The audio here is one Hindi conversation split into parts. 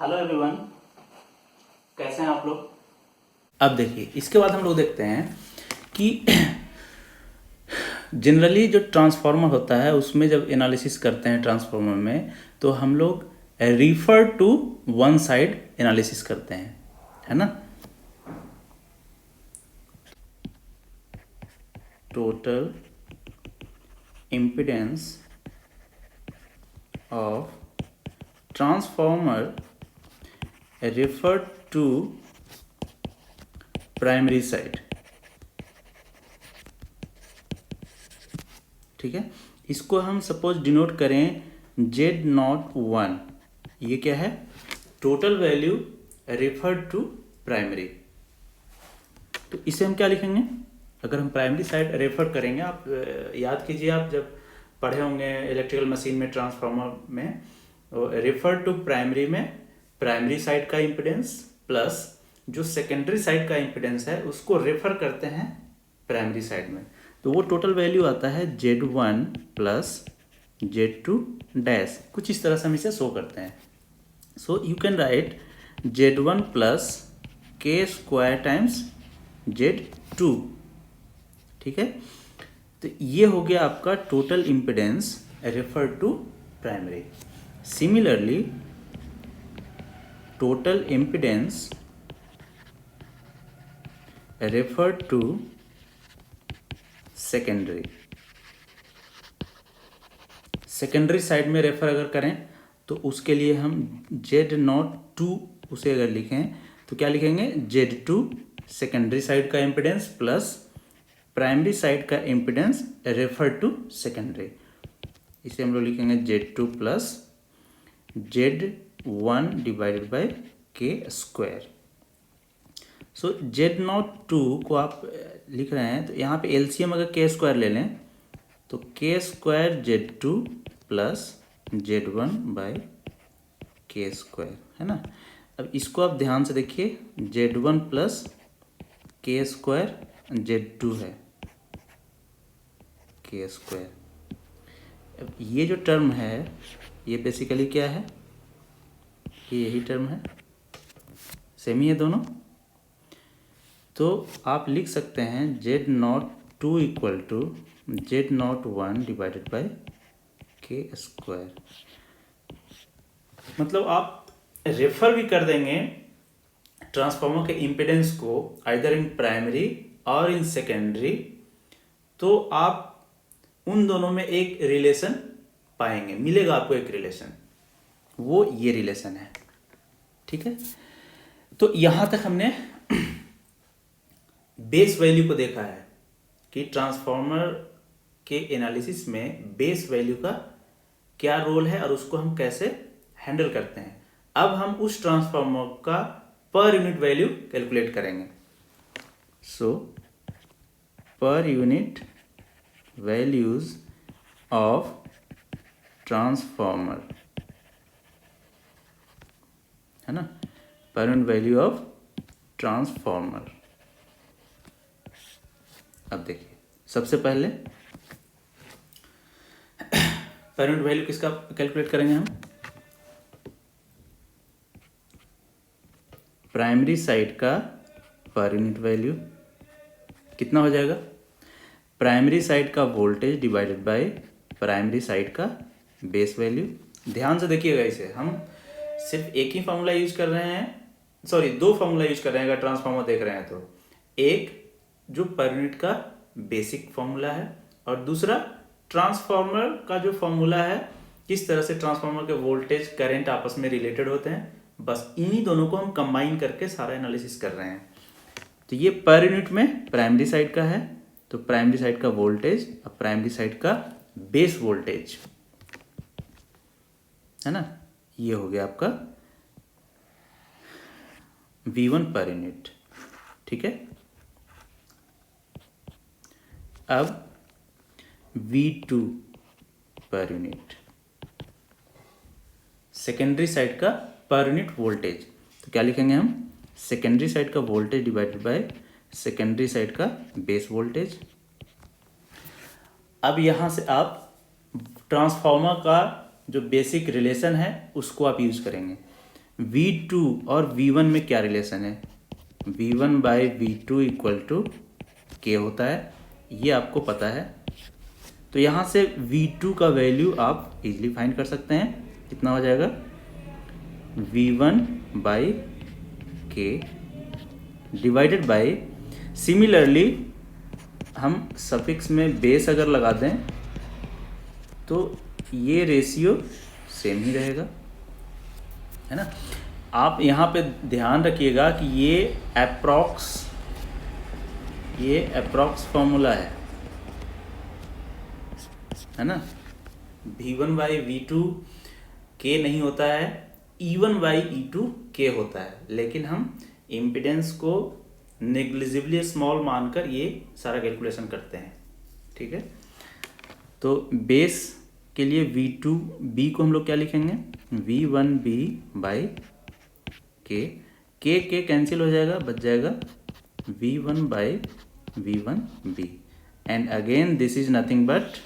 हेलो एवरीवन, कैसे हैं आप लोग। अब देखिए, इसके बाद हम लोग देखते हैं कि जनरली जो ट्रांसफार्मर होता है उसमें जब एनालिसिस करते हैं ट्रांसफार्मर में, तो हम लोग refer to one side analysis करते हैं, है ना। Total impedance of transformer refer to primary side. ठीक है, इसको हम सपोज डिनोट करें Z01। ये क्या है? Total value refer to primary. तो इसे हम क्या लिखेंगे? अगर हम प्राइमरी साइड रेफर करेंगे, आप याद कीजिए, आप जब पढ़े होंगे इलेक्ट्रिकल मशीन में ट्रांसफार्मर में, रेफर टू प्राइमरी में प्राइमरी साइड का इम्पिडेंस प्लस जो सेकेंडरी साइड का इम्पिडेंस है उसको रेफर करते हैं प्राइमरी साइड में। तो वो टोटल वैल्यू आता है Z1 प्लस Z2 डैश। कुछ इस तरह से हम इसे शो करते हैं। So you can write Z1 plus K square times Z2। ठीक है, तो ये हो गया आपका total impedance refer to primary. Similarly total impedance refer to secondary. Secondary side में रेफर अगर करें तो उसके लिए हम Z02 उसे अगर लिखें तो क्या लिखेंगे? Z2 सेकेंडरी साइड का इम्पिडेंस प्लस प्राइमरी साइड का इम्पिडेंस रेफर टू सेकेंडरी। इसे हम लोग लिखेंगे Z2 plus Z1 divided by K square. So Z02 को आप लिख रहे हैं तो यहाँ पे एलसीएम अगर K स्क्वायर ले लें तो K square Z2 plus Z1 by K square, है ना। अब इसको आप ध्यान से देखिए, Z1 plus K square Z2 है K स्क्वायर। अब ये जो टर्म है ये बेसिकली क्या है? ये यही टर्म है, सेम ही है दोनों। तो आप लिख सकते हैं Z02 equal to Z01 divided by K square. मतलब आप रेफर भी कर देंगे ट्रांसफार्मर के इम्पिडेंस को आइदर इन प्राइमरी और इन सेकेंडरी, तो आप उन दोनों में एक रिलेशन पाएंगे, मिलेगा आपको एक रिलेशन, वो ये रिलेशन है। ठीक है, तो यहां तक हमने बेस वैल्यू को देखा है कि ट्रांसफार्मर के एनालिसिस में बेस वैल्यू का क्या रोल है और उसको हम कैसे हैंडल करते हैं। अब हम उस ट्रांसफार्मर का पर यूनिट वैल्यू कैलकुलेट करेंगे। सो per unit values of transformer, है ना, पर यूनिट वैल्यू ऑफ ट्रांसफार्मर। अब देखिए, सबसे पहले पर यूनिट वैल्यू किसका कैलकुलेट करेंगे हम? प्राइमरी साइड का पर यूनिट वैल्यू कितना हो जाएगा? प्राइमरी साइड का voltage divided by primary side का बेस वैल्यू। ध्यान से देखिएगा, इसे हम सिर्फ एक ही फॉर्मूला यूज कर रहे हैं, सॉरी दो फॉर्मूला यूज कर रहे हैं अगर ट्रांसफार्मर देख रहे हैं तो। एक जो पर यूनिट का बेसिक फॉर्मूला है और दूसरा ट्रांसफार्मर का जो फॉर्मूला है, किस तरह से ट्रांसफार्मर के वोल्टेज करंट आपस में रिलेटेड होते हैं। बस इन्हीं दोनों को हम कंबाइन करके सारा एनालिसिस कर रहे हैं। तो ये पर यूनिट में प्राइमरी साइड का है, तो प्राइमरी साइड का वोल्टेज और प्राइमरी साइड का बेस वोल्टेज, है ना, ये हो गया आपका V1 पर यूनिट। ठीक है, अब V2 per unit, secondary side का पर यूनिट वोल्टेज। तो क्या लिखेंगे हम? सेकेंडरी साइड का voltage divided by secondary side का बेस वोल्टेज। अब यहां से आप ट्रांसफार्मर का जो बेसिक रिलेशन है उसको आप यूज करेंगे। V2 और V1 में क्या रिलेशन है, V1 by V2 equal to K होता है, ये आपको पता है। तो यहाँ से V2 का वैल्यू आप इजीली फाइंड कर सकते हैं, कितना हो जाएगा V1 by K divided by, similarly हम सफिक्स में बेस अगर लगा दें तो ये रेशियो सेम ही रहेगा, है ना। आप यहाँ पे ध्यान रखिएगा कि ये अप्रॉक्स फॉर्मूला है ना। V1 बाई V2 K नहीं होता है, E1 बाई E2 K होता है, लेकिन हम इम्पिडेंस को नेग्लिजिबली स्मॉल मानकर ये सारा कैलकुलेशन करते हैं, ठीक है। तो बेस के लिए V2B को हम लोग क्या लिखेंगे, V1B बाई K कैंसिल हो जाएगा, बच जाएगा V1 by V1B, and again this is nothing but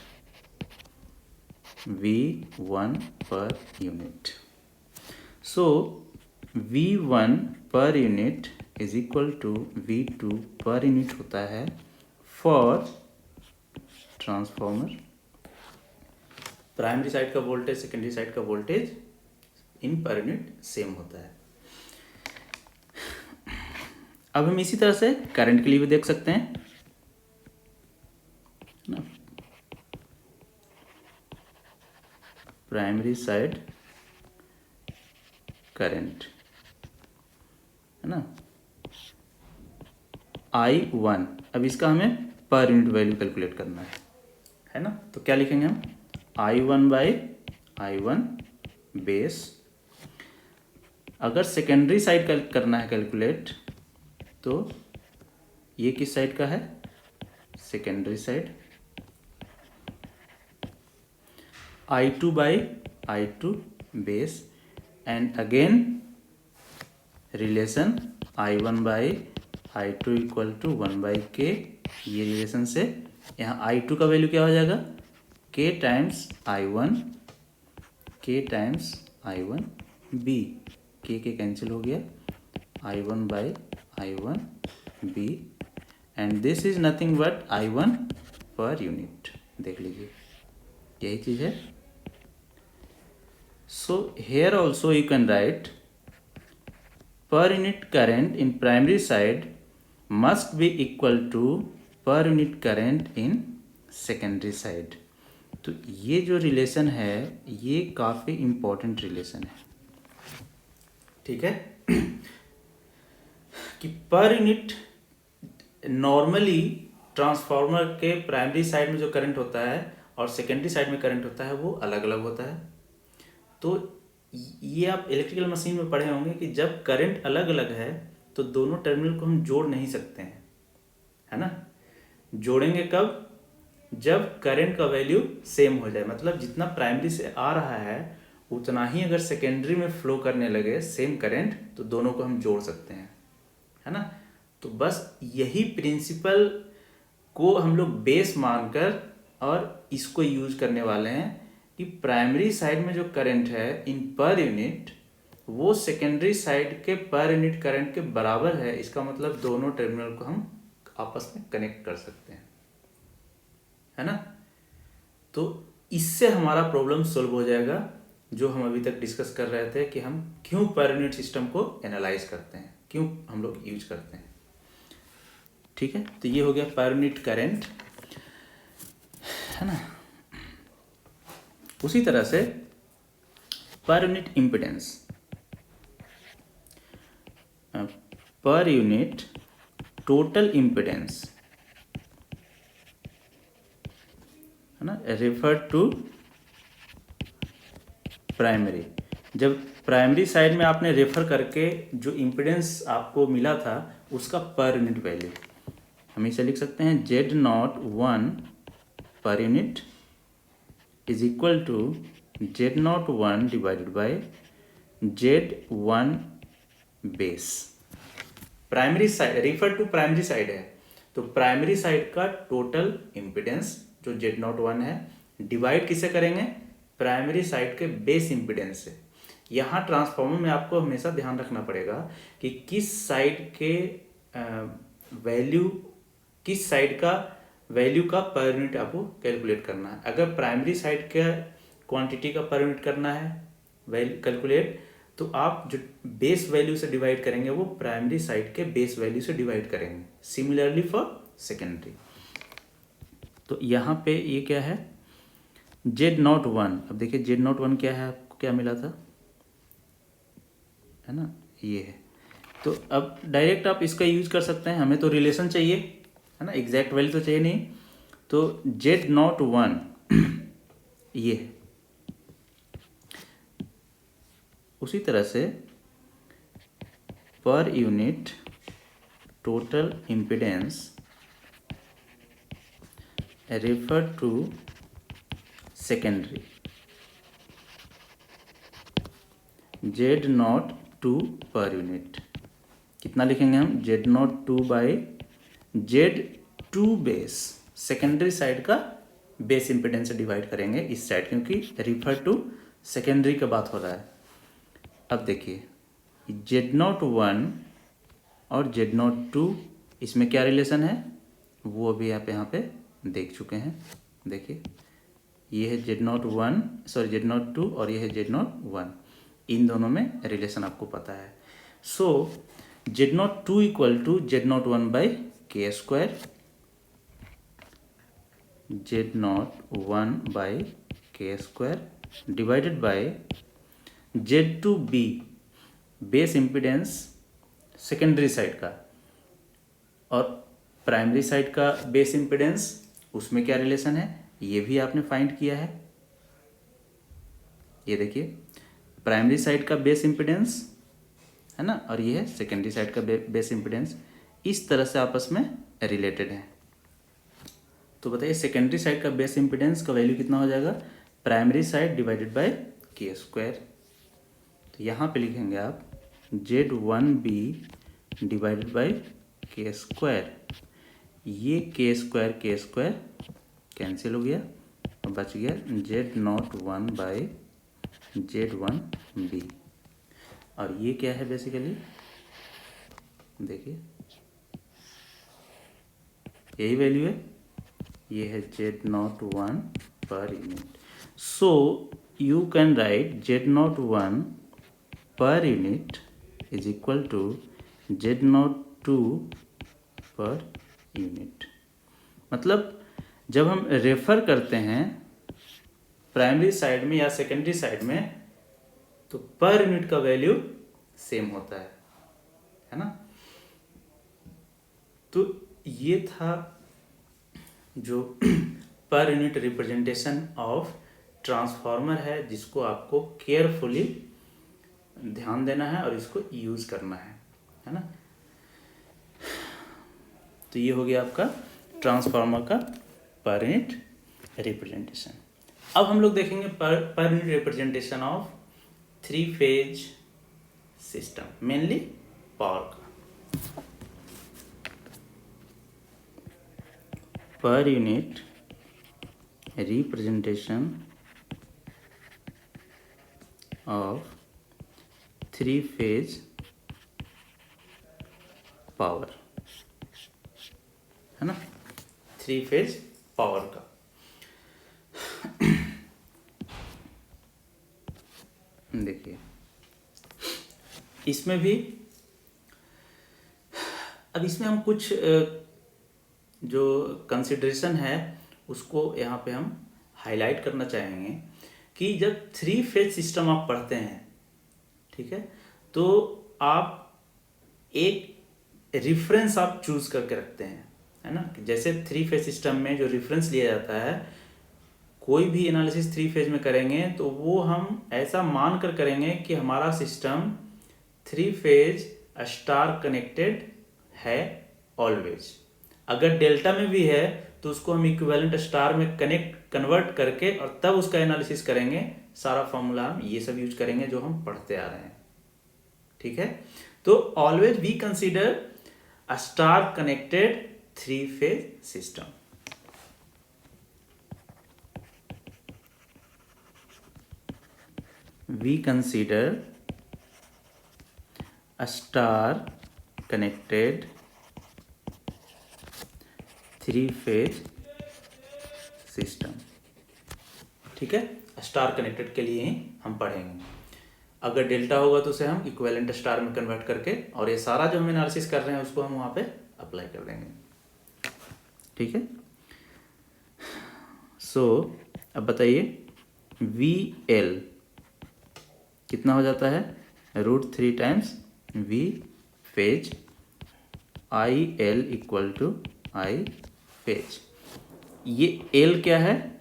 V1 per unit. So V1 पर unit is equal to V2 per unit होता है फॉर ट्रांसफॉर्मर। प्राइमरी साइड का वोल्टेज सेकेंडरी साइड का वोल्टेज इन पर यूनिट सेम होता है। अब हम इसी तरह से करंट के लिए भी देख सकते हैं ना। प्राइमरी साइड करंट है ना I1, अब इसका हमें पर यूनिट वैल्यू कैलकुलेट करना है ना। तो क्या लिखेंगे हम, I1 बाई I1 बेस। अगर सेकेंडरी साइड करना है कैलकुलेट तो ये किस साइड का है, secondary side, I2 by I2 base, and again relation I1 by I2 equal to 1 by K। ये रिलेशन से यहाँ I2 का वैल्यू क्या हो जाएगा, K times I1, K times I1 B, K cancel हो गया, I1 by I1 B, and this is nothing but I1 per unit. देख लीजिए यही चीज है। So here also you can right per unit current in primary side must be equal to per unit current in secondary side। तो ये जो रिलेशन है ये काफ़ी इम्पोर्टेंट रिलेशन है, ठीक है। कि पर यूनिट नॉर्मली ट्रांसफार्मर के प्राइमरी साइड में जो करंट होता है और सेकेंडरी साइड में करंट होता है वो अलग अलग होता है। तो ये आप इलेक्ट्रिकल मशीन में पढ़े होंगे कि जब करंट अलग अलग है तो दोनों टर्मिनल को हम जोड़ नहीं सकते हैं, है ना। जोड़ेंगे कब, जब करंट का वैल्यू सेम हो जाए, मतलब जितना प्राइमरी से आ रहा है उतना ही अगर सेकेंडरी में फ्लो करने लगे सेम करंट तो दोनों को हम जोड़ सकते हैं, है ना। तो बस यही प्रिंसिपल को हम लोग बेस मानकर और इसको यूज करने वाले हैं कि प्राइमरी साइड में जो करंट है इन पर यूनिट वो सेकेंडरी साइड के पर यूनिट करंट के बराबर है। इसका मतलब दोनों टर्मिनल को हम आपस में कनेक्ट कर सकते हैं, है ना। तो इससे हमारा प्रॉब्लम सॉल्व हो जाएगा जो हम अभी तक डिस्कस कर रहे थे कि हम क्यों पर यूनिट सिस्टम को एनालाइज करते हैं, क्यों हम लोग यूज करते हैं, ठीक है। तो ये हो गया पर यूनिट करंट, है ना। उसी तरह से पर यूनिट इम्पिडेंस, पर यूनिट टोटल इम्पिडेंस, है ना, रेफर टू प्राइमरी। जब प्राइमरी साइड में आपने रेफर करके जो इम्पिडेंस आपको मिला था उसका पर यूनिट वैल्यू हम इसे लिख सकते हैं Z01 per unit is equal to Z01 divided by Z1 base. Primary side refer to primary side है तो प्राइमरी साइड का टोटल इम्पिडेंस जो Z01 है डिवाइड किसे करेंगे, प्राइमरी साइड के बेस इम्पिडेंस से। यहाँ ट्रांसफार्मर में आपको हमेशा ध्यान रखना पड़ेगा कि किस साइड के वैल्यू, किस साइड का वैल्यू का पर यूनिट आपको कैलकुलेट करना है। अगर प्राइमरी साइड का क्वांटिटी का पर यूनिट करना है वैल्यू कैलकुलेट, तो आप जो बेस वैल्यू से डिवाइड करेंगे वो प्राइमरी साइड के बेस वैल्यू से डिवाइड करेंगे। Similarly for secondary. तो यहाँ पे ये क्या है, Z01। अब देखिए Z01 क्या है, आपको क्या मिला था, है ना, ये है। तो अब डायरेक्ट आप इसका यूज कर सकते हैं, हमें तो रिलेशन चाहिए, है ना, एग्जैक्ट वैल्यू तो चाहिए नहीं। तो Z01 ये है। उसी तरह से per unit total impedance refer to secondary Z02 per unit. कितना लिखेंगे हम, Z02 by Z2 base, secondary side का बेस इम्पिडेंस से डिवाइड करेंगे इस साइड, क्योंकि रिफर टू सेकेंडरी का बात हो रहा है। अब देखिए Z01 और Z02 इसमें क्या रिलेशन है वो अभी आप यहाँ पे देख चुके हैं। देखिए ये है Z01, सॉरी Z02 और ये है Z01, इन दोनों में रिलेशन आपको पता है। So Z02 equal to Z01 by K square, Z01 by K square divided by Z2B base impedance secondary side का, और प्राइमरी साइड का बेस इम्पिडेंस उसमें क्या रिलेशन है ये भी आपने फाइंड किया है। ये देखिए प्राइमरी साइड का बेस इम्पिडेंस है ना, और ये है सेकेंडरी साइड का बेस इम्पिडेंस, इस तरह से आपस में रिलेटेड है। तो बताइए सेकेंडरी साइड का बेस इम्पिडेंस का वैल्यू कितना हो जाएगा, प्राइमरी साइड डिवाइडेड बाय के स्क्वायर। तो यहाँ पे लिखेंगे आप Z1B डिवाइडेड बाय के स्क्वायर, ये के स्क्वायर कैंसिल हो गया, और बच गया Z01 बाई Z1B। और ये क्या है बेसिकली, देखिए यही वैल्यू है, ये है Z01 per unit. So you can right Z01 per unit is equal to Z02 per unit. मतलब जब हम रेफर करते हैं प्राइमरी साइड में या सेकेंडरी साइड में, तो पर यूनिट का वैल्यू सेम होता है ना। तो ये था जो पर यूनिट रिप्रेजेंटेशन ऑफ ट्रांसफार्मर है, जिसको आपको केयरफुली ध्यान देना है और इसको यूज करना है ना। तो ये हो गया आपका ट्रांसफार्मर का पर यूनिट रिप्रेजेंटेशन। अब हम लोग देखेंगे per unit representation of 3 phase system, mainly power का। Per unit representation of 3 phase power, है ना, 3 फेज पावर का। देखिए इसमें भी, अब इसमें हम कुछ जो कंसिडरेशन है उसको यहाँ पे हम हाईलाइट करना चाहेंगे कि जब 3 फेज सिस्टम आप पढ़ते हैं, ठीक है, तो आप एक रेफरेंस आप चूज करके रखते हैं, है ना। जैसे 3 फेज सिस्टम में जो रेफरेंस लिया जाता है, कोई भी एनालिसिस 3 फेज में करेंगे तो वो हम ऐसा मान कर करेंगे कि हमारा सिस्टम 3 फेज स्टार कनेक्टेड है ऑलवेज। अगर डेल्टा में भी है तो उसको हम इक्विवेलेंट स्टार में कन्वर्ट करके और तब उसका एनालिसिस करेंगे। सारा फॉर्मूला हम ये सब यूज करेंगे जो हम पढ़ते आ रहे हैं, ठीक है। तो always we consider a star connected 3 phase system. we consider a star connected 3-phase system. ठीक है, स्टार कनेक्टेड के लिए ही हम पढ़ेंगे। अगर डेल्टा होगा तो उसे हम इक्विवेलेंट स्टार में कन्वर्ट करके, और ये सारा जो हम एनालिसिस कर रहे हैं उसको हम वहाँ पे अप्लाई कर देंगे। ठीक है, सो अब बताइए VL कितना हो जाता है, √3 times V phase, IL equal to I phase. ये L क्या है,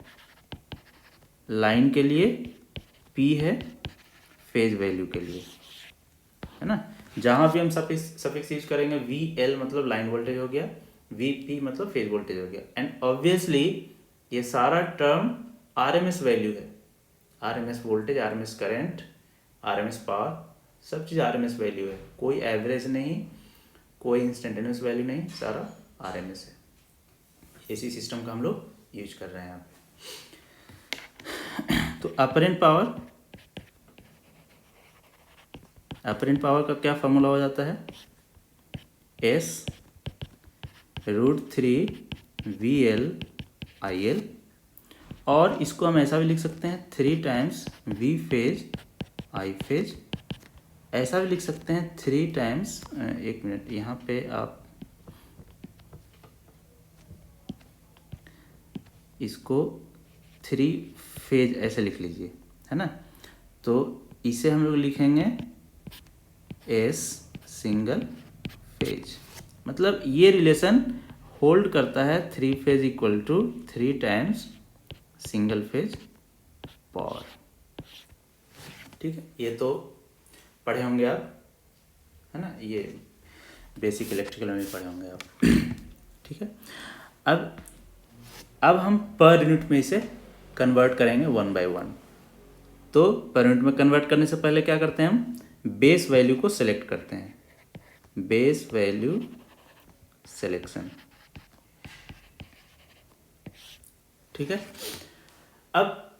लाइन के लिए, P है फेज वैल्यू के लिए, है ना। जहाँ भी हम सफिक्स यूज करेंगे, VL मतलब लाइन वोल्टेज हो गया, VP मतलब फेज वोल्टेज हो गया। एंड ऑब्वियसली ये सारा टर्म RMS वैल्यू है, RMS voltage, RMS current, RMS power, सब चीज़ RMS वैल्यू है, कोई एवरेज नहीं, कोई इंस्टेंटेनियस वैल्यू नहीं, सारा RMS है। इसी सिस्टम का हम लोग यूज कर रहे हैं यहाँ पे। तो अपरेंट पावर का क्या फॉर्मूला हो जाता है, S √3 VL IL, और इसको हम ऐसा भी लिख सकते हैं 3 times V phase I phase, ऐसा भी लिख सकते हैं 3 टाइम्स, एक मिनट यहाँ पे आप इसको 3 फेज ऐसे लिख लीजिए, है ना। तो इसे हम लोग लिखेंगे S सिंगल फेज, मतलब ये रिलेशन होल्ड करता है 3 phase equal to 3 times single phase power. ठीक है, ये तो पढ़े होंगे आप, है ना, ये बेसिक इलेक्ट्रिकल में भी पढ़े होंगे आप। ठीक है, अब हम पर यूनिट में इसे कन्वर्ट करेंगे 1 बाय 1। तो पर यूनिट में कन्वर्ट करने से पहले क्या करते हैं, हम बेस वैल्यू को सिलेक्ट करते हैं, बेस वैल्यू सिलेक्शन। ठीक है, अब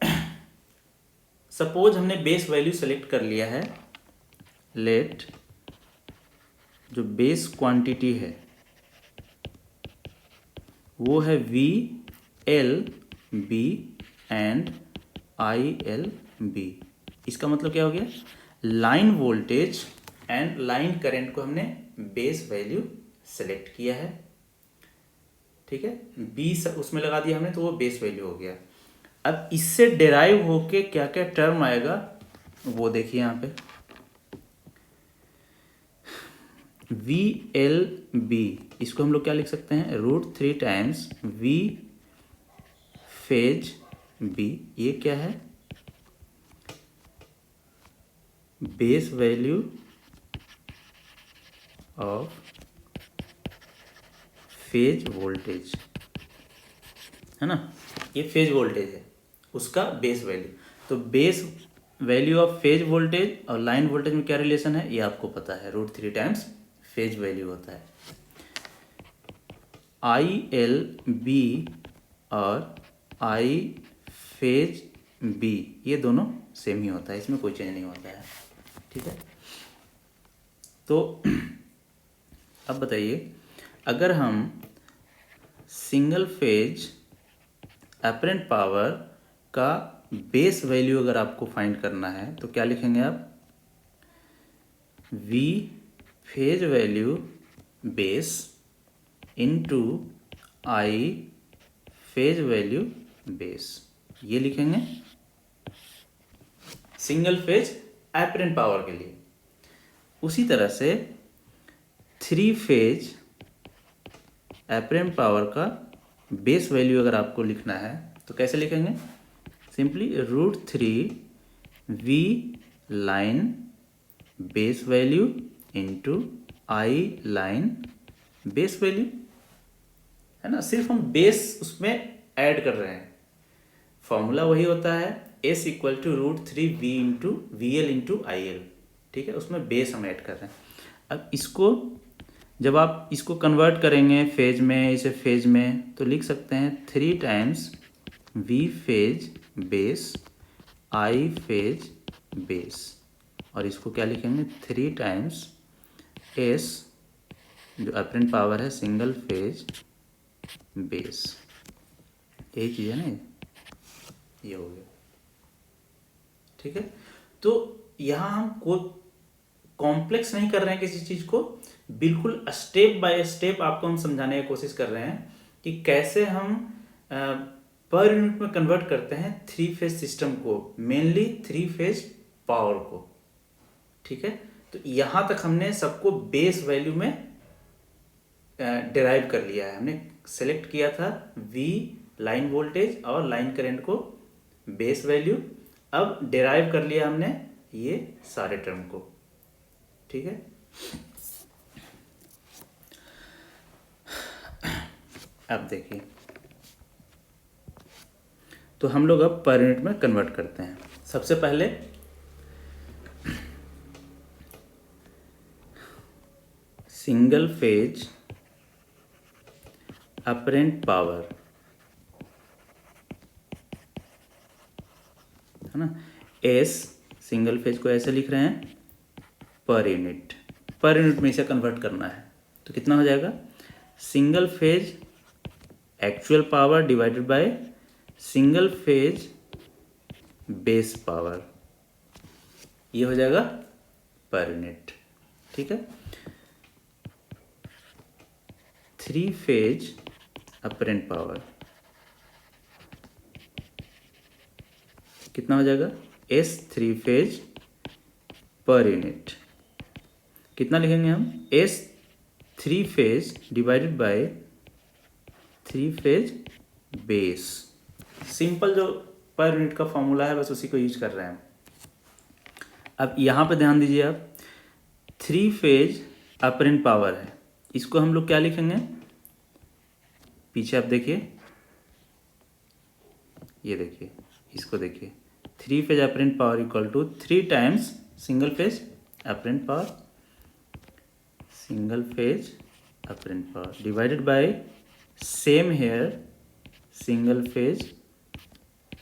सपोज हमने बेस वैल्यू सेलेक्ट कर लिया है, लेट जो बेस क्वांटिटी है वो है VLB एंड ILB। इसका मतलब क्या हो गया, line voltage and line current को हमने बेस वैल्यू सेलेक्ट किया है। ठीक है, B उसमें लगा दिया हमने, तो वो बेस वैल्यू हो गया। अब इससे डिराइव होके क्या क्या टर्म आएगा वो देखिए यहाँ पे, VLB इसको हम लोग क्या लिख सकते हैं, √3 टाइम्स V फेज B। ये क्या है, base value of phase voltage, है ना, ये फेज वोल्टेज है, उसका बेस वैल्यू। तो base value of phase voltage और लाइन वोल्टेज में क्या रिलेशन है, ये आपको पता है, √3 टाइम्स फेज वैल्यू होता है। ILB और I फेज B ये दोनों सेम ही होता है, इसमें कोई चेंज नहीं होता है। ठीक है, तो अब बताइए, अगर हम सिंगल फेज अपरेंट पावर का बेस वैल्यू अगर आपको फाइंड करना है तो क्या लिखेंगे आप, V phase value base into I phase value base, ये लिखेंगे सिंगल फेज अपरेंट पावर के लिए। उसी तरह से 3 फेज अपरेंट पावर का बेस वैल्यू अगर आपको लिखना है तो कैसे लिखेंगे, simply √3 V line base value into I line base value, है ना। सिर्फ हम बेस उसमें ऐड कर रहे हैं, फॉर्मूला वही होता है, S equal to √3 V into VL into IL। ठीक है, उसमें बेस हम ऐड कर रहे हैं। अब इसको जब आप इसको कन्वर्ट करेंगे फेज में, इसे फेज में, तो लिख सकते हैं 3 times V phase base I phase base, और इसको क्या लिखेंगे 3 टाइम्स एस जो अपरेंट पावर है सिंगल फेज बेस। यही चीज़ है ना, ये हो गया। ठीक है, तो यहाँ हम कोई कॉम्प्लेक्स नहीं कर रहे हैं किसी चीज़ को, बिल्कुल स्टेप बाय स्टेप आपको हम समझाने की कोशिश कर रहे हैं कि कैसे हम पर यूनिट में कन्वर्ट करते हैं 3 फेज सिस्टम को, मेनली 3 फेज पावर को। ठीक है, तो यहाँ तक हमने सबको बेस वैल्यू में डिराइव कर लिया है। हमने सेलेक्ट किया था V लाइन वोल्टेज और लाइन करंट को बेस वैल्यू, अब डिराइव कर लिया हमने ये सारे टर्म को। ठीक है, अब देखिए, तो हम लोग अब पर यूनिट में कन्वर्ट करते हैं। सबसे पहले सिंगल फेज अपरेंट पावर है ना, एस सिंगल फेज को ऐसे लिख रहे हैं पर यूनिट में इसे कन्वर्ट करना है। तो कितना हो जाएगा, single phase actual power divided bye single phase base power, ये हो जाएगा पर यूनिट। ठीक है, 3 फेज अपरेंट पावर कितना हो जाएगा, एस 3 फेज पर यूनिट कितना लिखेंगे हम, S 3 phase divided by 3 phase base. Simple जो पर यूनिट का फॉर्मूला है बस उसी को यूज कर रहे हैं। अब यहाँ पे ध्यान दीजिए आप, 3 फेज अपरेंट पावर है, इसको हम लोग क्या लिखेंगे, पीछे आप देखिए, ये देखिए, इसको देखिए, 3 phase apparent power equal to 3 times single phase apparent power, single phase apparent power divided by same here single phase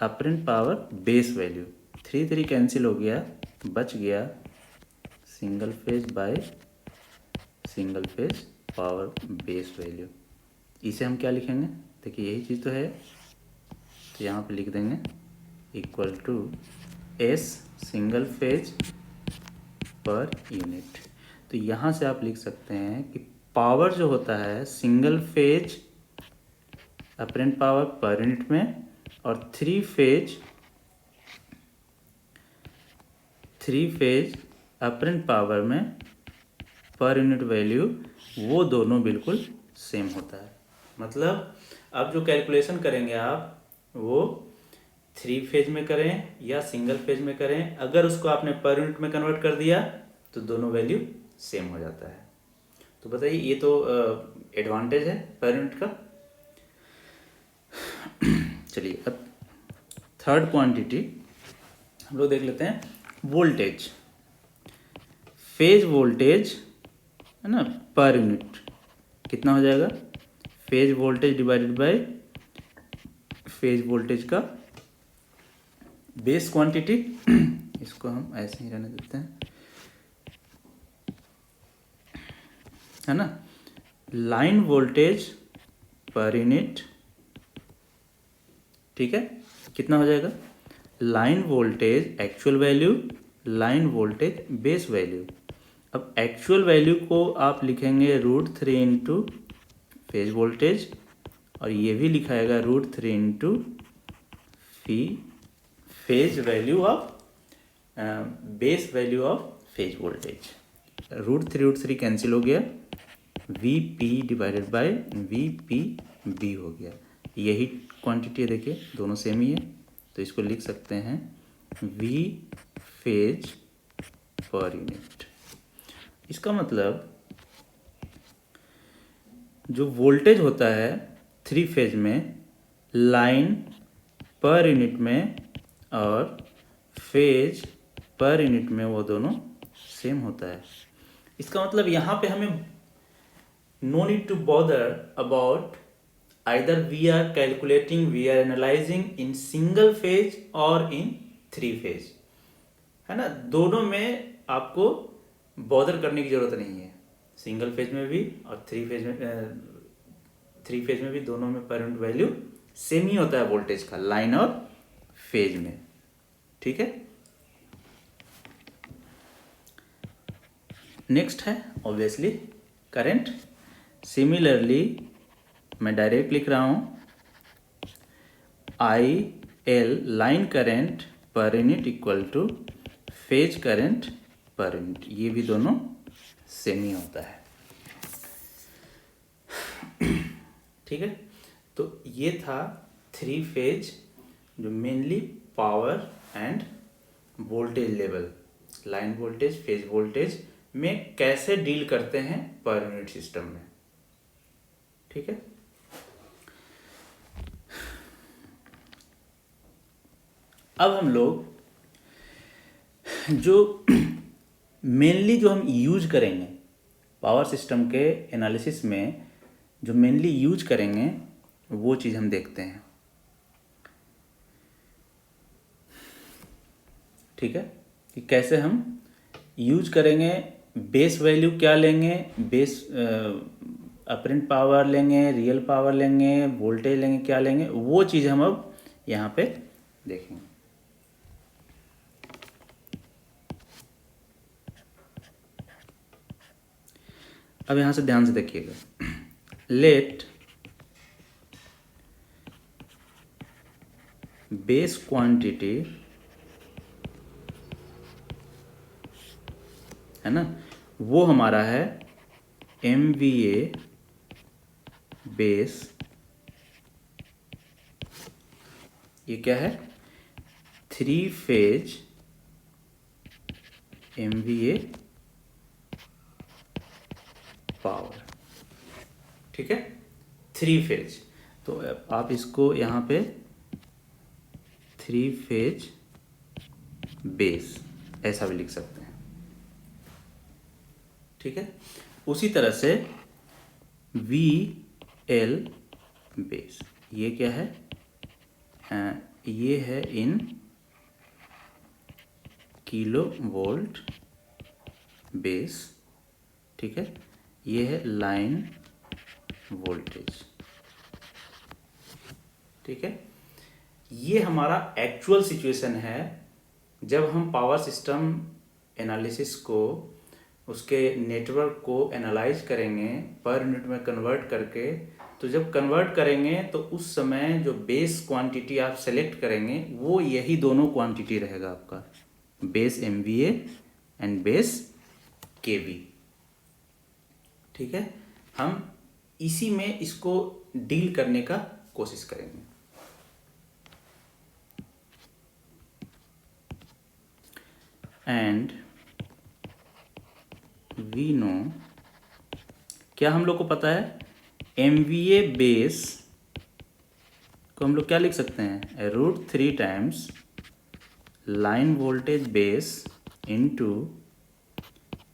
apparent power base value. 3 3 cancel हो गया, बच गया single phase by single phase power base value. इसे हम क्या लिखेंगे, देखिए यही चीज़ तो है, तो यहाँ पे लिख देंगे equal to S single phase per unit. तो यहाँ से आप लिख सकते हैं कि पावर जो होता है single phase apparent power per unit में और 3 फेज अपरेंट पावर में पर यूनिट वैल्यू, वो दोनों बिल्कुल सेम होता है। मतलब अब जो कैलकुलेशन करेंगे आप, वो 3 फेज में करें या सिंगल फेज में करें, अगर उसको आपने पर यूनिट में कन्वर्ट कर दिया तो दोनों वैल्यू सेम हो जाता है। तो बताइए, ये तो एडवांटेज है पर यूनिट का। चलिए अब थर्ड क्वांटिटी हम लोग देख लेते हैं, वोल्टेज। फेज वोल्टेज है ना पर यूनिट कितना हो जाएगा, phase voltage divided by phase voltage का बेस क्वांटिटी, इसको हम ऐसे ही रहने देते हैं, है ना, लाइन वोल्टेज पर यूनिट। ठीक है, कितना हो जाएगा, line voltage actual value, line voltage base value. अब एक्चुअल वैल्यू को आप लिखेंगे √3 इंटू फेज वोल्टेज, और ये भी लिखाएगा √3 into phase value of base value of phase voltage. √3 cancel हो गया, VP डिवाइडेड बाय VPB हो गया। यही क्वांटिटी है, देखिए दोनों सेम ही है, तो इसको लिख सकते हैं V फेज पर यूनिट। इसका मतलब जो वोल्टेज होता है 3 फेज में, लाइन पर यूनिट में और फेज पर यूनिट में, वो दोनों सेम होता है। इसका मतलब यहाँ पे हमें no need to bother about either we are calculating, we are analyzing in single phase or in 3 phase, है ना। दोनों में आपको बॉदर करने की ज़रूरत नहीं है, सिंगल फेज में भी और थ्री फेज में भी, दोनों में पर यूनिट वैल्यू सेम ही होता है वोल्टेज का, लाइन और फेज में। ठीक है, नेक्स्ट है ऑब्वियसली करंट। सिमिलरली मैं डायरेक्ट लिख रहा हूं IL लाइन करंट पर unit equal two phase current पर यूनिट, ये भी दोनों सेम ही होता है। ठीक है, तो ये था थ्री फेज जो mainly power end voltage level, line voltage, phase voltage में कैसे डील करते हैं पर यूनिट सिस्टम में। ठीक है, अब हम लोग जो मेनली जो हम यूज करेंगे पावर सिस्टम के एनालिसिस में, जो मेनली यूज करेंगे वो चीज़ हम देखते हैं। ठीक है, कि कैसे हम यूज करेंगे, बेस वैल्यू क्या लेंगे, बेस अपरेंट पावर लेंगे, रियल पावर लेंगे, वोल्टेज लेंगे, क्या लेंगे, वो चीज़ हम अब यहाँ पे देखेंगे। अब यहाँ से ध्यान से देखिएगा, लेट बेस क्वांटिटी है ना, वो हमारा है MVA बेस। ये क्या है, थ्री फेज MVA पावर। ठीक है, थ्री फेज, तो आप इसको यहाँ पे थ्री फेज बेस ऐसा भी लिख सकते हैं। ठीक है, उसी तरह से VL बेस, ये क्या है, ये है इन किलो वोल्ट बेस। ठीक है, ये है लाइन वोल्टेज। ठीक है, ये हमारा एक्चुअल सिचुएशन है जब हम पावर सिस्टम एनालिसिस को, उसके नेटवर्क को एनालाइज करेंगे पर यूनिट में कन्वर्ट करके। तो जब कन्वर्ट करेंगे तो उस समय जो बेस क्वांटिटी आप सेलेक्ट करेंगे वो यही दोनों क्वांटिटी रहेगा आपका, base MVA and base KV। ठीक है, हम इसी में इसको डील करने का कोशिश करेंगे। एंड वी नो, क्या हम लोग को पता है, MVA बेस को हम लोग क्या लिख सकते हैं, √3 times line voltage base into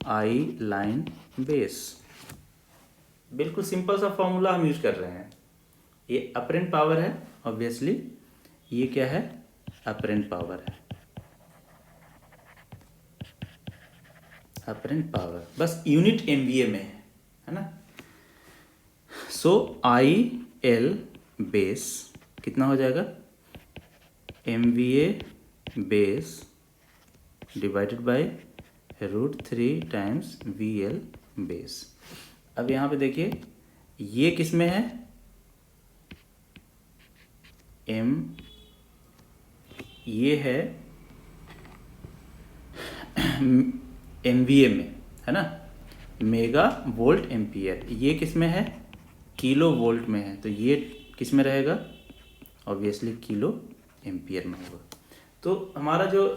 I line base. बिल्कुल सिंपल सा फॉर्मूला हम यूज कर रहे हैं। ये अपरेंट पावर है ऑब्वियसली, ये क्या है, अपरेंट पावर है, अपरेंट पावर, बस यूनिट MVA में है ना। सो IL बेस कितना हो जाएगा, MVA base divided by √3 times VL base. अब यहाँ पे देखिए ये किस में है, ये है MVA में है ना, मेगा वोल्ट एम्पियर। ये किस में है, किलो वोल्ट में है, तो ये किस में रहेगा, ऑब्वियसली किलो एम्पियर में होगा। तो हमारा जो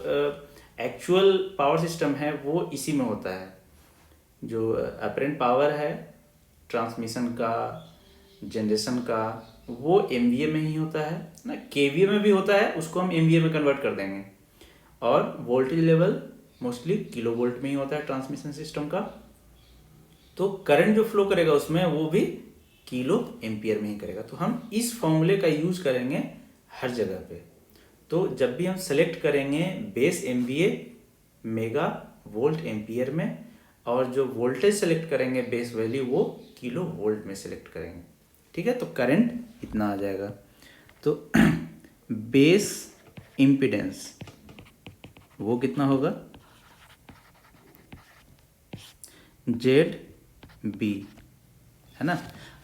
एक्चुअल पावर सिस्टम है वो इसी में होता है। जो अपरेंट पावर है ट्रांसमिशन का, जनरेशन का, वो MVA में ही होता है ना, KVA में भी होता है, उसको हम MVA में कन्वर्ट कर देंगे। और voltage level mostly kilo volt में ही होता है ट्रांसमिशन सिस्टम का। तो करंट जो फ्लो करेगा उसमें वो भी किलो एम्पियर में ही करेगा। तो हम इस फॉर्मूले का यूज करेंगे हर जगह पे। तो जब भी हम सेलेक्ट करेंगे base MVA mega volt ampere में, और जो वोल्टेज सेलेक्ट करेंगे बेस वैल्यू वो किलो वोल्ट में सेलेक्ट करेंगे। ठीक है, तो करंट इतना आ जाएगा। तो बेस इम्पीडेंस वो कितना होगा, जेड बी, है ना।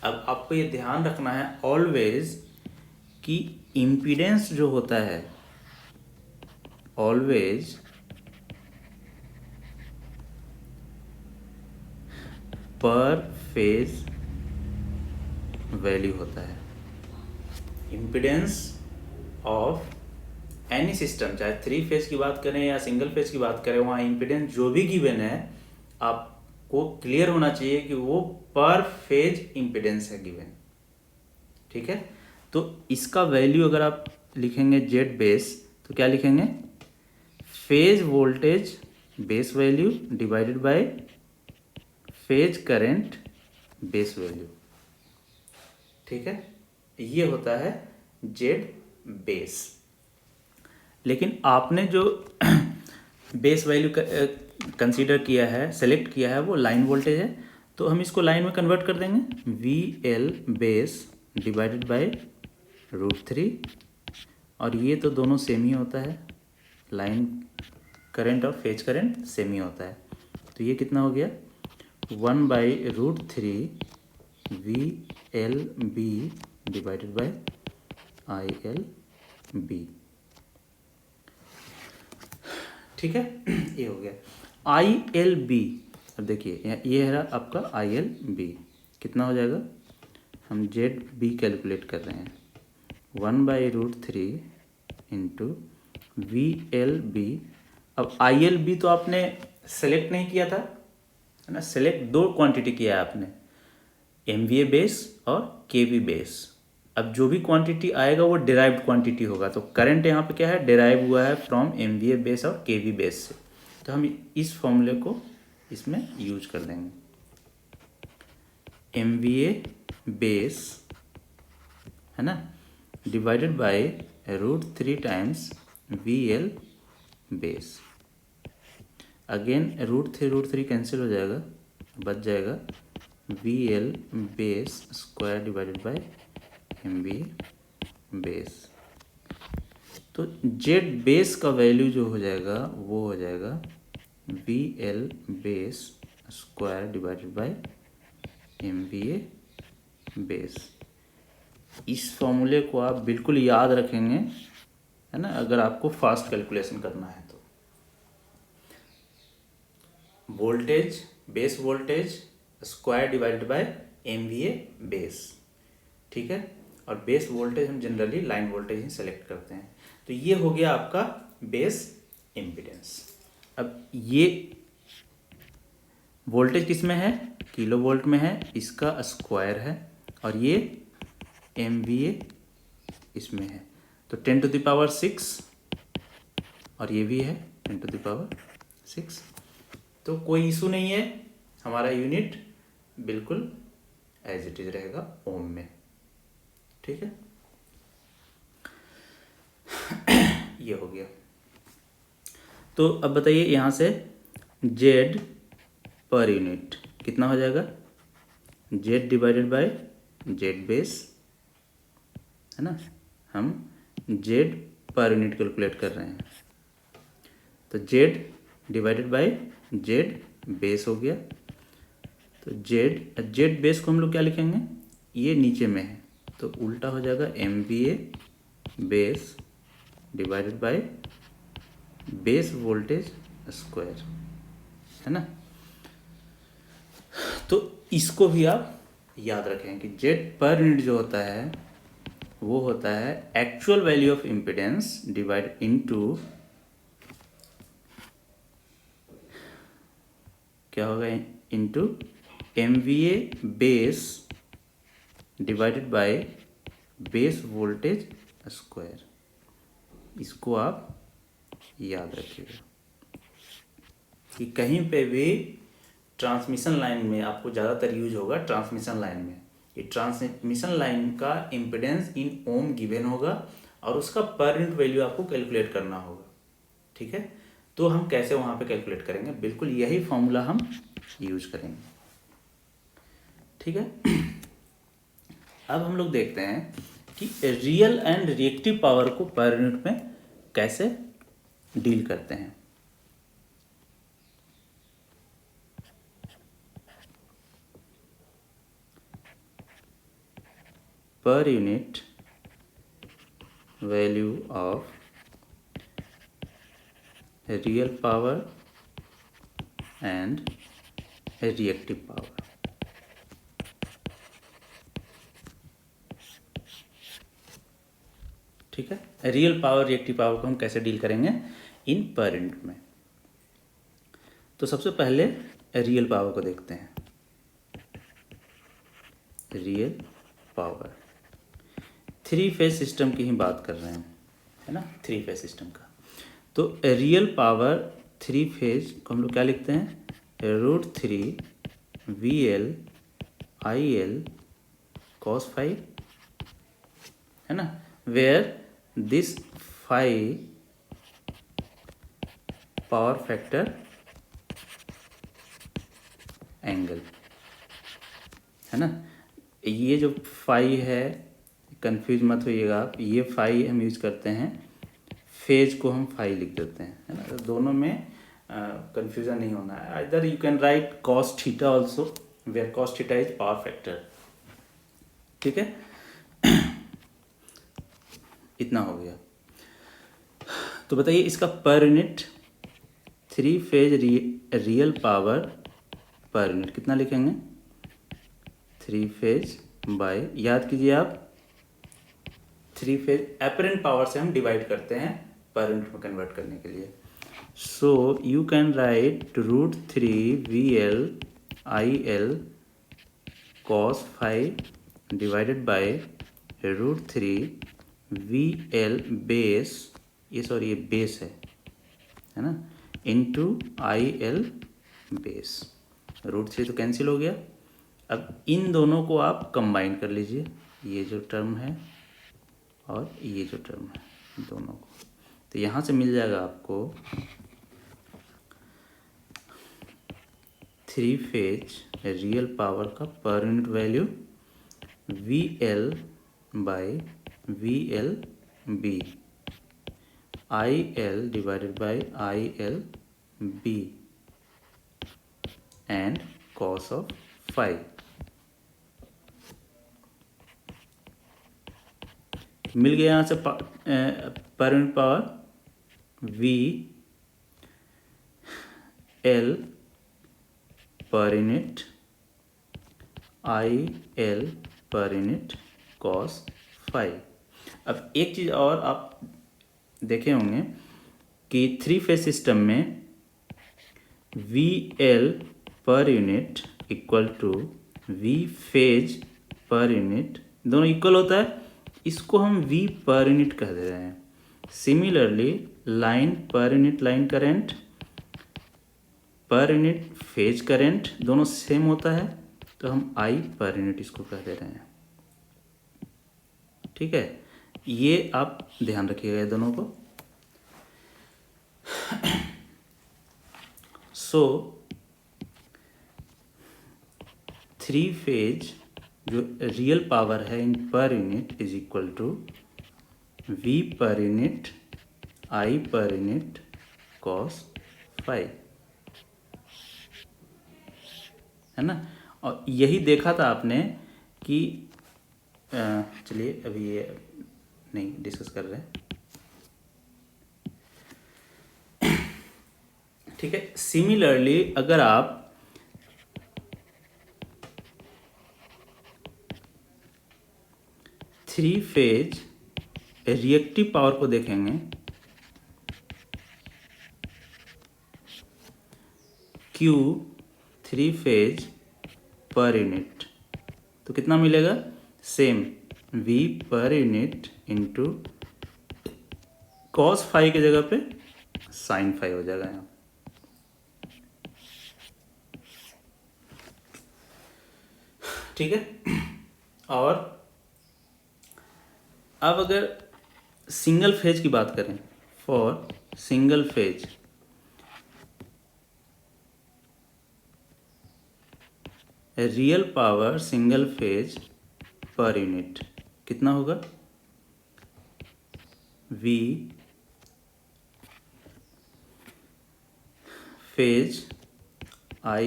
अब आपको ये ध्यान रखना है ऑलवेज कि इम्पीडेंस जो होता है ऑलवेज पर फेज वैल्यू होता है। इम्पीडेंस ऑफ एनी सिस्टम, चाहे 3 फेज की बात करें या सिंगल फेज की बात करें, वहाँ इम्पीडेंस जो भी गिवन है आपको क्लियर होना चाहिए कि वो पर फेज इम्पीडेंस है गिवन। ठीक है, तो इसका वैल्यू अगर आप लिखेंगे जेड बेस तो क्या लिखेंगे, phase voltage base value divided bye phase current base value. ठीक है, ये होता है जेड बेस। लेकिन आपने जो बेस वैल्यू कंसीडर किया है, सेलेक्ट किया है, वो लाइन वोल्टेज है, तो हम इसको लाइन में कन्वर्ट कर देंगे। V L base divided by √3, और ये तो दोनों सेम ही होता है, लाइन करंट और फेज करंट सेम ही होता है। तो ये कितना हो गया, 1/√3 V L B divided by I L B. ठीक है, ये हो गया आई एल बी। अब देखिए ये है आपका आई एल बी, कितना हो जाएगा, हम जेड बी कैलकुलेट कर रहे हैं, 1/√3 इंटू वी एल बी। अब आई एल बी तो आपने सेलेक्ट नहीं किया था, है ना, सेलेक्ट 2 क्वांटिटी किया है आपने, MVA बेस और KV बेस। अब जो भी क्वांटिटी आएगा वो डिराइव्ड क्वांटिटी होगा, तो करंट यहाँ पे क्या है, डिराइव हुआ है फ्रॉम MVA बेस और KV बेस से। तो हम इस फॉर्मूले को इसमें यूज कर देंगे, MVA बेस, है ना, divided by √3 times VL base. Again √3 cancel हो जाएगा, बच जाएगा VL base square divided by MVA base. तो जेड बेस का वैल्यू जो हो जाएगा वो हो जाएगा VL base square divided by MVA base. इस फॉर्मूले को आप बिल्कुल याद रखेंगे, है ना, अगर आपको फास्ट कैलकुलेशन करना है तो। Voltage base voltage square divided by MVA base. ठीक है, और बेस वोल्टेज हम जनरली लाइन वोल्टेज ही सेलेक्ट करते हैं। तो ये हो गया आपका बेस इम्पीडेंस। अब ये वोल्टेज किस में है, किलो वोल्ट में है, इसका स्क्वायर है, और ये MVA इसमें है, तो 10⁶, और ये भी है 10⁶। तो कोई इशू नहीं है, हमारा यूनिट बिल्कुल एज इट इज रहेगा ओम में। ठीक है, ये हो गया। तो अब बताइए यहाँ से जेड पर यूनिट कितना हो जाएगा, Z divided by Z base, है ना, हम जेड पर यूनिट कैलकुलेट कर रहे हैं, तो Z divided by Z base हो गया। तो जेड बेस को हम लोग क्या लिखेंगे, ये नीचे में है तो उल्टा हो जाएगा MVA base divided by base voltage square, है ना। तो इसको भी आप याद रखें कि जेड पर यूनिट जो होता है वो होता है actual value of impedance divide into, क्या होगा, into MVA base divided by base voltage square. इसको आप याद रखिएगा कि कहीं पे भी ट्रांसमिशन लाइन में आपको ज़्यादातर यूज होगा, ट्रांसमिशन लाइन में, ये ट्रांसमिशन लाइन का इम्पीडेंस इन ओम गिवन होगा और उसका पर यूनिट वैल्यू आपको कैलकुलेट करना होगा। ठीक है, तो हम कैसे वहाँ पे कैलकुलेट करेंगे, बिल्कुल यही फॉर्मूला हम यूज करेंगे। ठीक है। अब हम लोग देखते हैं कि रियल एंड रिएक्टिव पावर को पर यूनिट में कैसे डील करते हैं। पर unit value of real power and reactive power. ठीक है, रियल पावर रिएक्टिव पावर को हम कैसे डील करेंगे इन पर यूनिट में। तो सबसे पहले रियल पावर को देखते हैं। Real power, three phase system की ही बात कर रहे हैं, है ना, थ्री फेज सिस्टम का। तो रियल पावर थ्री फेज को हम लोग क्या लिखते हैं, √3 VL IL cos phi, है ना, where this phi power factor angle, है ना। ये जो फाई है, कंफ्यूज मत होइएगा आप, ये फाई हम यूज करते हैं, फेज को हम फाई लिख देते हैं, है ना। तो दोनों में कंफ्यूजन नहीं होना है। Either you can write cos theta also, where cos theta is power factor. ठीक है, इतना हो गया। तो बताइए इसका per unit three phase real power per unit कितना लिखेंगे, थ्री फेज बाय, याद कीजिए आप, थ्री फेज अपरेंट पावर से हम डिवाइड करते हैं पर यूनिट में कन्वर्ट करने के लिए। सो you can right √3 VL IL cos phi divided by √3 VL base, ये सॉरी ये बेस है ना, इंटू IL बेस। √3 तो कैंसिल हो गया। अब इन दोनों को आप कंबाइन कर लीजिए, ये जो टर्म है और ये जो टर्म है, दोनों को, तो यहाँ से मिल जाएगा आपको थ्री फेज रियल पावर का per unit value VL by VL B, IL divided by IL B and cos of phi। मिल गया यहाँ से per unit power VL per unit IL per unit cos phi। अब एक चीज़ और आप देखे होंगे कि थ्री फेज सिस्टम में VL per unit equal to V phase per unit, दोनों इक्वल होता है, इसको हम V पर यूनिट कह दे रहे हैं। Similarly line per unit line current, per unit phase current, दोनों सेम होता है, तो हम I पर यूनिट इसको कह दे रहे हैं। ठीक है, ये आप ध्यान रखिएगा ये दोनों को। सो थ्री फेज जो रियल पावर है in per unit is equal to V per unit I per unit cos phi, है ना। और यही देखा था आपने कि चलिए अभी ये नहीं डिस्कस कर रहे हैं। ठीक है, सिमिलरली अगर आप थ्री फेज रिएक्टिव पावर को देखेंगे, Q three phase per unit, तो कितना मिलेगा, same V per unit into cos phi की जगह पे sin phi हो जाएगा यहाँ। ठीक है, और अब अगर सिंगल फेज की बात करें, for single phase real power single phase per unit कितना होगा? V phase I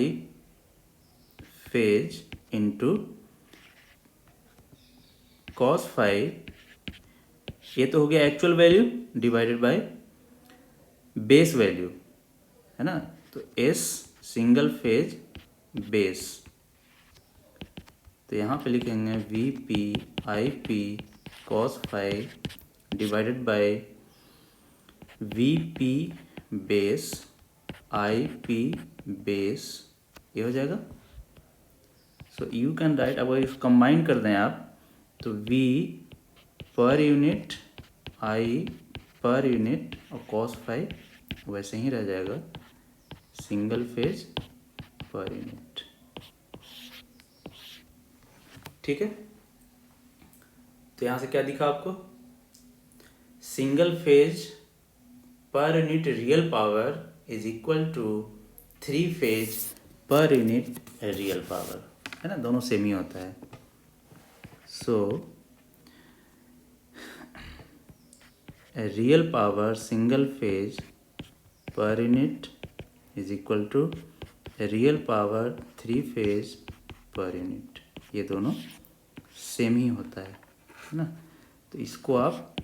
phase into cos phi, ये तो हो गया actual value divided by base value, है ना। तो S सिंगल फेज बेस, तो यहाँ पे लिखेंगे VP cos phi divided by VP base IP base, ये हो जाएगा। सो यू कैन राइट, अब इस कंबाइन कर दें आप तो V per unit I per unit और cos फाई वैसे ही रह जाएगा सिंगल फेज पर यूनिट। ठीक है, तो यहाँ से क्या दिखा आपको? Single phase per unit real power is equal to 3 phase per unit real power, है ना, दोनों सेम ही होता है। So real power single phase per unit is equal to real power 3 phase per unit, ये दोनों सेम ही होता है ना। तो इसको आप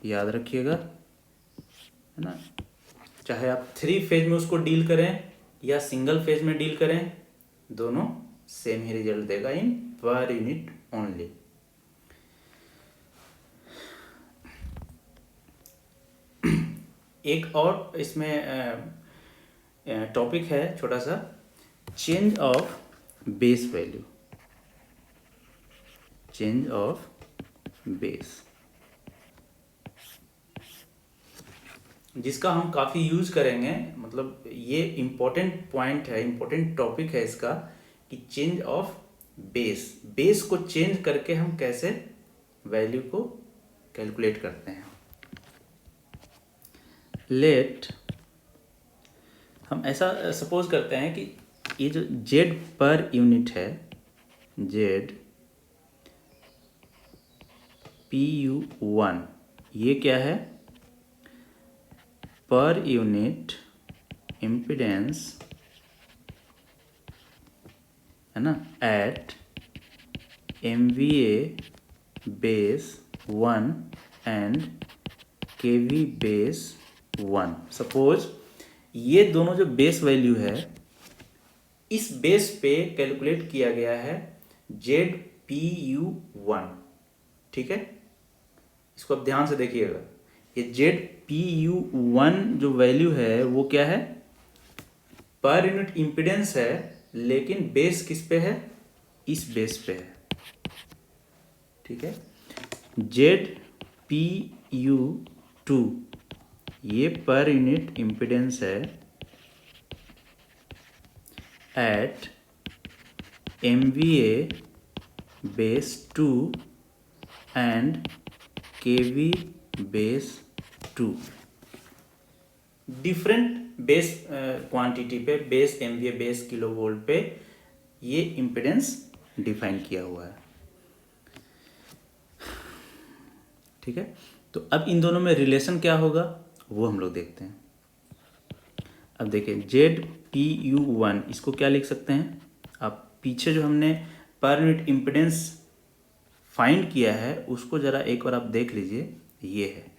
याद रखिएगा, है ना। चाहे आप 3 फेज में उसको डील करें या सिंगल फेज में डील करें, दोनों सेम ही रिजल्ट देगा इन पर यूनिट ओनली। एक और इसमें टॉपिक है छोटा सा, change of base value, change of base, जिसका हम काफ़ी यूज करेंगे। मतलब ये इम्पोर्टेंट पॉइंट है, इम्पोर्टेंट टॉपिक है इसका, कि चेंज ऑफ बेस, बेस को चेंज करके हम कैसे वैल्यू को कैलकुलेट करते हैं। लेट हम ऐसा सपोज करते हैं कि ये जो Z पर यूनिट है, Z PU1, ये क्या है? पर यूनिट इम्पीडेंस, है ना, at MVA base 1 and KV base 1। Suppose ये दोनों जो बेस वैल्यू है, इस बेस पे कैलकुलेट किया गया है ZPU1। ठीक है, इसको आप ध्यान से देखिएगा। ये ZPU1 जो वैल्यू है वो क्या है? पर यूनिट इम्पीडेंस है, लेकिन बेस किस पे है? इस बेस पे है। ठीक है, ZPU2 ये पर यूनिट इम्पीडेंस है at MVA base 2 and KV base 2। Different base quantity पे, base MVA base kilo volt पे ये इम्पीडेंस डिफाइन किया हुआ है। ठीक है, तो अब इन दोनों में रिलेशन क्या होगा वो हम लोग देखते हैं। अब देखिए ZPU1, इसको क्या लिख सकते हैं आप? पीछे जो हमने पर यूनिट इम्पीडेंस फाइंड किया है उसको जरा एक बार आप देख लीजिए। ये है,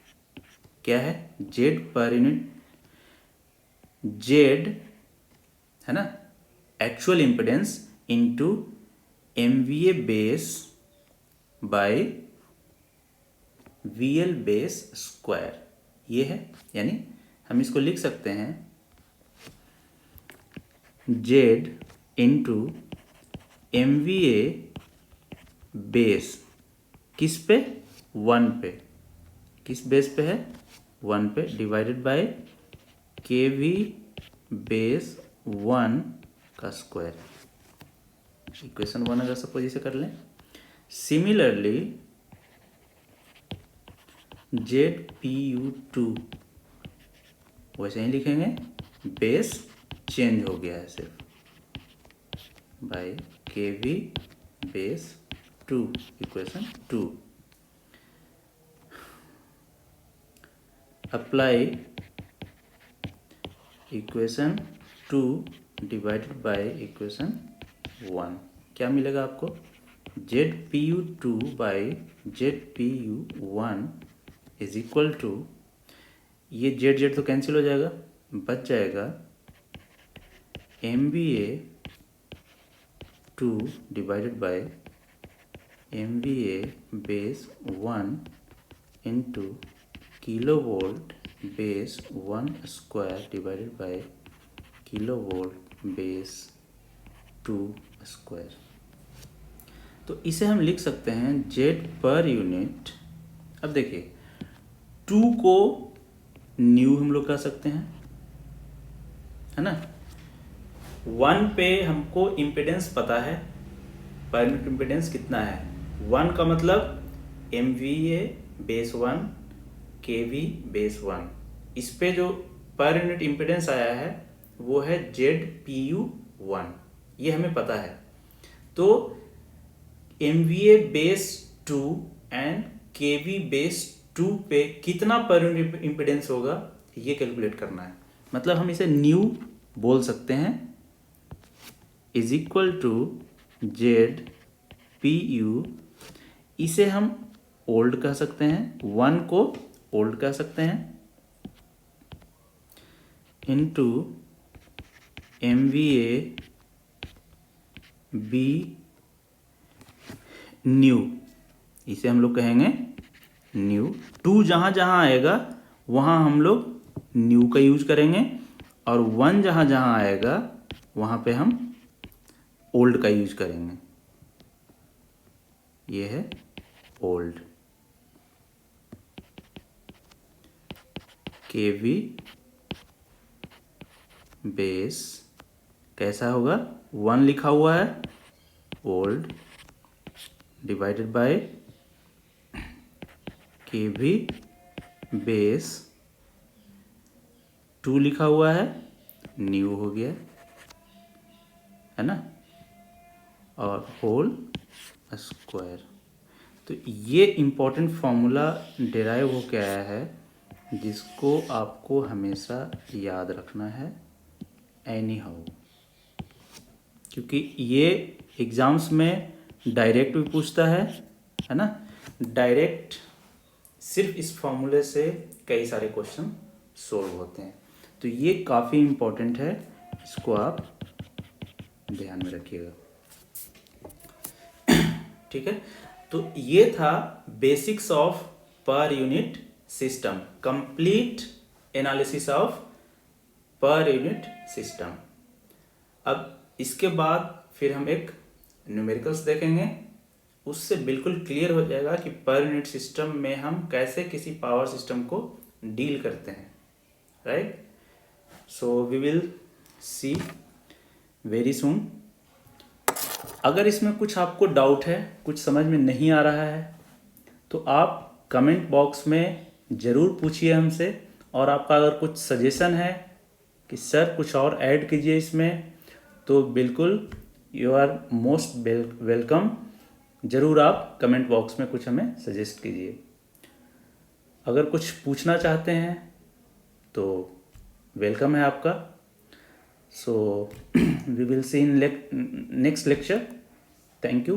क्या है? Z पर यूनिट, Z है ना, actual impedance into MVA base by VL base square, ये है। यानी हम इसको लिख सकते हैं Z इंटू MVA बेस किस पे? 1 पे। किस बेस पे है? 1 पे, डिवाइडेड बाय KV बेस 1 का स्क्वायर। इक्वेशन 1 अगर सपोज इसे कर लें। सिमिलरली ZPU2 वैसे ही लिखेंगे, बेस चेंज हो गया है सिर्फ। By kv base 2 equation 2 apply equation 2 divided by equation 1 क्या मिलेगा आपको ZPU2 by ZPU1 is equal to ये जेड तो कैंसिल हो जाएगा बच जाएगा MVA2 divided by MVA base 1 into kilo volt base 1 square divided by kilo volt base 2 square. तो इसे हम लिख सकते हैं जेड पर यूनिट। अब देखिए 2 को न्यू हम लोग कह सकते हैं, है ना। 1 पे हमको इम्पिडेंस पता है, पर यूनिट इम्पिडेंस कितना है। 1 का मतलब MVA बेस 1 KV बेस 1। इस पे जो पर यूनिट इम्पिडेंस आया है वो है ZPU1, ये हमें पता है। तो MVA base 2 and KV base 2 पे कितना पर यूनिट इम्पिडेंस होगा ये कैलकुलेट करना है। मतलब हम इसे न्यू बोल सकते हैं इज इक्वल टू ZPU। इसे हम ओल्ड कह सकते हैं, 1 को ओल्ड कह सकते हैं इनटू MVA बी न्यू, इसे हम लोग कहेंगे न्यू। 2 जहाँ जहाँ आएगा वहाँ हम लोग न्यू का यूज करेंगे और 1 जहाँ जहाँ आएगा वहाँ पे हम ओल्ड का यूज करेंगे। ये है ओल्ड। KV बेस कैसा होगा, 1 लिखा हुआ है old divided by KV base 2 लिखा हुआ है न्यू हो गया, है ना, और होल स्क्वायर। तो ये इम्पोर्टेंट फॉर्मूला डिराइव हो के आया है जिसको आपको हमेशा याद रखना है एनी हाउ, क्योंकि ये एग्ज़ाम्स में डायरेक्ट भी पूछता है ना। डायरेक्ट सिर्फ इस फॉर्मूले से कई सारे क्वेश्चन सोल्व होते हैं। तो ये काफ़ी इम्पोर्टेंट है, इसको आप ध्यान में रखिएगा। ठीक है, तो ये था basics of per unit system, complete analysis of per unit system. अब इसके बाद फिर हम एक न्यूमेरिकल्स देखेंगे, उससे बिल्कुल क्लियर हो जाएगा कि पर यूनिट सिस्टम में हम कैसे किसी पावर सिस्टम को डील करते हैं, right. So we will see very soon. अगर इसमें कुछ आपको डाउट है, कुछ समझ में नहीं आ रहा है, तो आप कमेंट बॉक्स में ज़रूर पूछिए हमसे। और आपका अगर कुछ सजेशन है कि सर कुछ और ऐड कीजिए इसमें, तो बिल्कुल यू आर मोस्ट वेलकम। ज़रूर आप कमेंट बॉक्स में कुछ हमें सजेस्ट कीजिए। अगर कुछ पूछना चाहते हैं तो वेलकम है आपका। So we will see in next lecture. Thank you.